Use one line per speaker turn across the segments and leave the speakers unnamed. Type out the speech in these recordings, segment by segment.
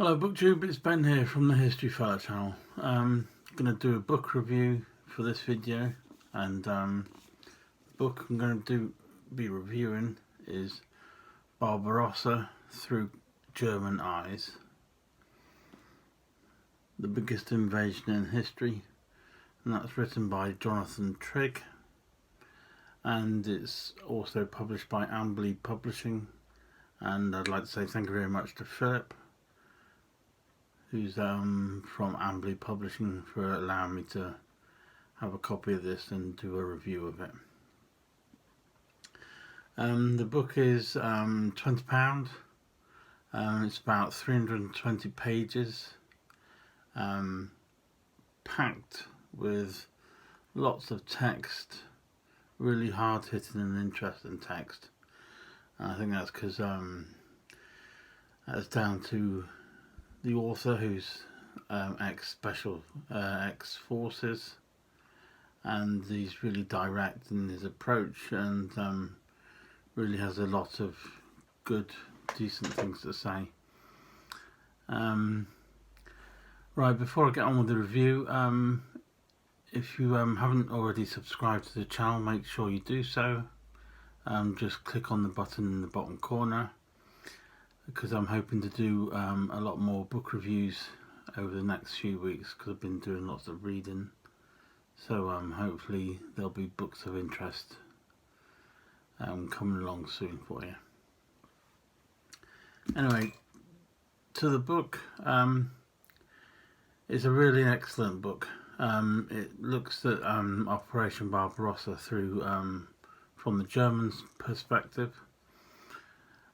Hello BookTube, it's Ben here from the History Fella channel. I'm going to do a book review for this video, and the book I'm going to be reviewing is Barbarossa Through German Eyes, the biggest invasion in history, and that's written by Jonathan Trigg, and it's also published by Ambley Publishing. And I'd like to say thank you very much to Philip, who's from Ambley Publishing, for allowing me to have a copy of this and do a review of it. The book is £20. It's about 320 pages, packed with lots of text, really hard hitting and interesting text. And I think that's because that's down to the author, who's ex-forces, and he's really direct in his approach, and really has a lot of good, decent things to say. Right, before I get on with the review, if you haven't already subscribed to the channel, make sure you do so. Just click on the button in the bottom corner, because I'm hoping to do a lot more book reviews over the next few weeks, because I've been doing lots of reading. So hopefully there'll be books of interest coming along soon for you. Anyway, to the book. It's a really excellent book. It looks at Operation Barbarossa through from the Germans' perspective.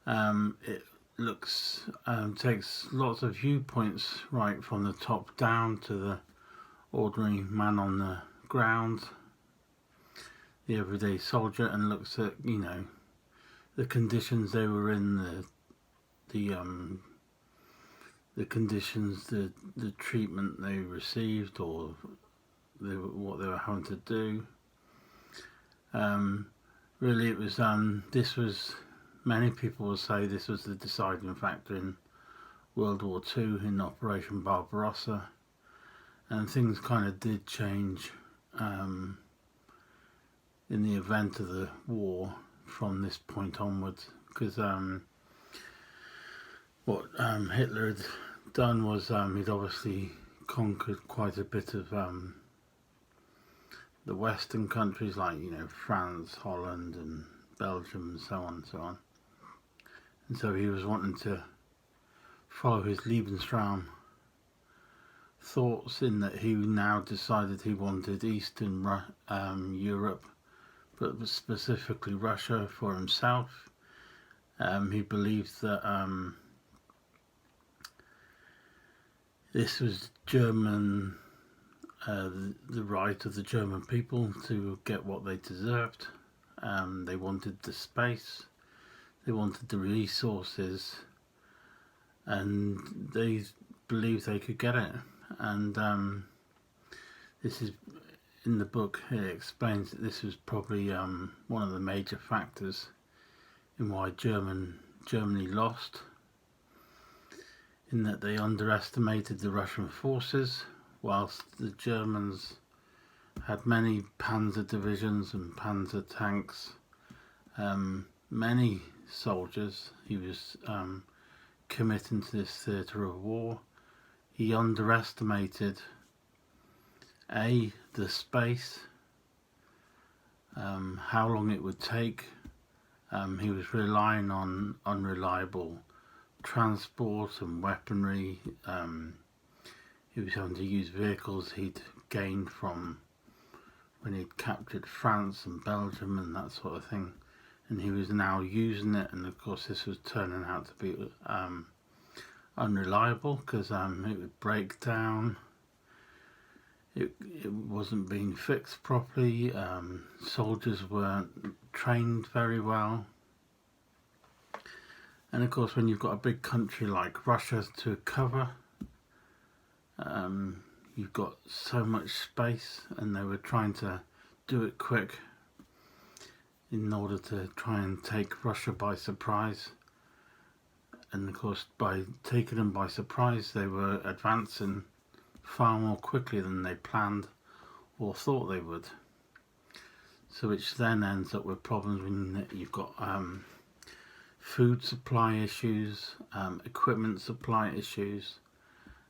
It takes lots of viewpoints, right from the top down to the ordinary man on the ground, the everyday soldier, and looks at, you know, the conditions they were in, the conditions, the treatment they received, or what they were having to do. Really, it was many people will say this was the deciding factor in World War II, in Operation Barbarossa, and things kind of did change in the event of the war from this point onwards, because what Hitler had done was he'd obviously conquered quite a bit of the Western countries, like, you know, France, Holland and Belgium and so on and so on. And so he was wanting to follow his Lebensraum thoughts, in that he now decided he wanted Eastern Europe, but specifically Russia, for himself. He believed that this was German, the right of the German people to get what they deserved. They wanted the space, they wanted the resources, and they believed they could get it. And this is, in the book, it explains that this was probably one of the major factors in why Germany lost, in that they underestimated the Russian forces, whilst the Germans had many panzer divisions and panzer tanks, many soldiers. He was committing to this theatre of war. He underestimated the space, how long it would take. He was relying on unreliable transport and weaponry. He was having to use vehicles he'd gained from when he'd captured France and Belgium and that sort of thing, and he was now using it, and of course this was turning out to be unreliable, because it would break down, it wasn't being fixed properly, soldiers weren't trained very well, and of course when you've got a big country like Russia to cover, you've got so much space, and they were trying to do it quick in order to try and take Russia by surprise. and of course by taking them by surprise they were advancing far more quickly than they planned or thought they would. So which then ends up with problems when you've got food supply issues, equipment supply issues,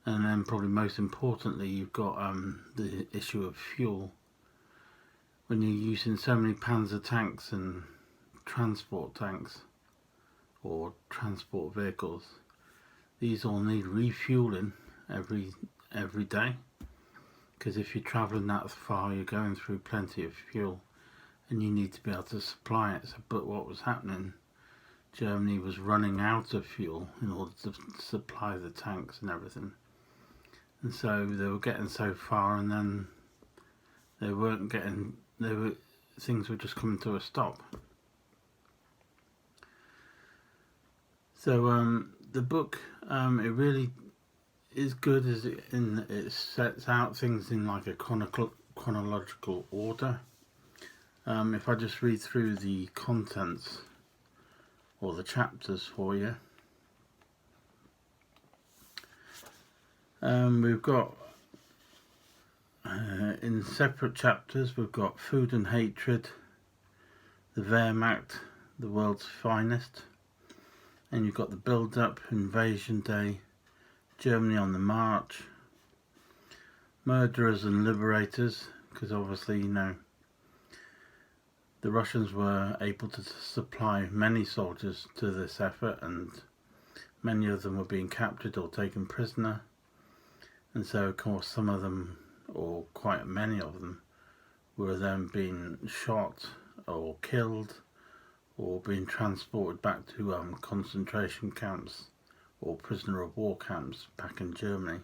and then probably most importantly you've got the issue of fuel. When you're using so many Panzer tanks and transport tanks or transport vehicles, these all need refueling every day, because if you're travelling that far you're going through plenty of fuel and you need to be able to supply it. But what was happening, Germany was running out of fuel in order to supply the tanks and everything, and so they were getting so far and then they weren't getting, things were just coming to a stop. So the book, it really is good as it sets out things in like a chronological order. If I just read through the contents or the chapters for you, we've got in separate chapters we've got Food and Hatred, the Wehrmacht, the World's Finest, and you've got the build-up, Invasion Day, Germany on the March, Murderers and Liberators, because obviously, you know, the Russians were able to supply many soldiers to this effort and many of them were being captured or taken prisoner, and so of course some of them, or quite many of them, were then being shot or killed or being transported back to concentration camps or prisoner of war camps back in Germany.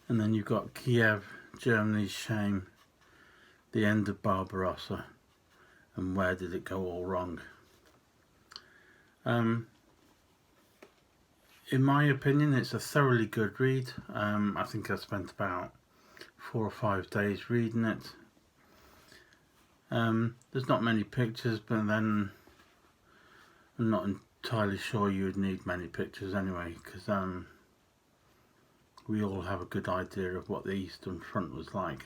And then you've got Kiev, Germany's shame, the end of Barbarossa, and where did it go all wrong. In my opinion, it's a thoroughly good read. I think I spent about 4 or 5 days reading it. There's not many pictures, but then I'm not entirely sure you would need many pictures anyway, because we all have a good idea of what the Eastern Front was like.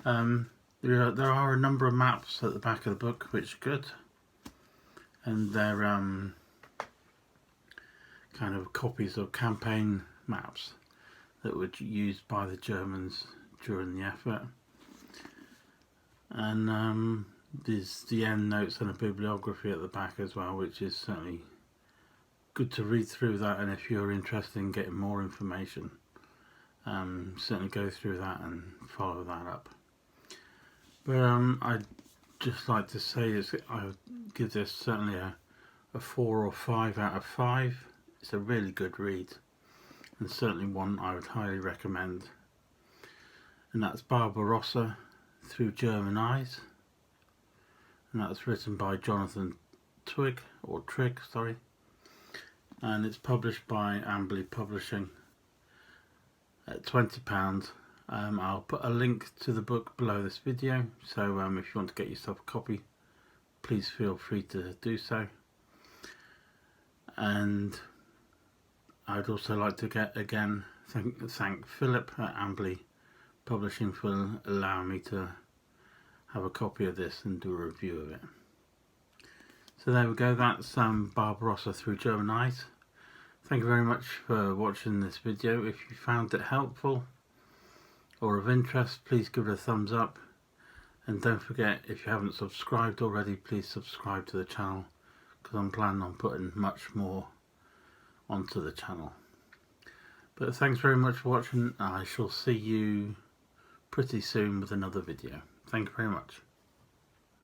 There are a number of maps at the back of the book which are good, and they're kind of copies of campaign maps that were used by the Germans during the effort. And there's the end notes and a bibliography at the back as well, which is certainly good to read through that, and if you're interested in getting more information, certainly go through that and follow that up. But I'd just like to say is I would give this certainly a 4 or 5 out of 5. It's a really good read, and certainly one I would highly recommend. And that's Barbarossa Through German Eyes, and that's written by Jonathan Trigg, and it's published by Amberley Publishing at £20. I'll put a link to the book below this video, so if you want to get yourself a copy, please feel free to do so. And I'd also like to thank Philip at Amberley Publishing for allowing me to have a copy of this and do a review of it. So there we go, that's Barbarossa Through German Eyes. Thank you very much for watching this video. If you found it helpful or of interest, please give it a thumbs up, and don't forget, if you haven't subscribed already, please subscribe to the channel, because I'm planning on putting much more onto the channel. But thanks very much for watching. I shall see you pretty soon with another video. Thank you very much.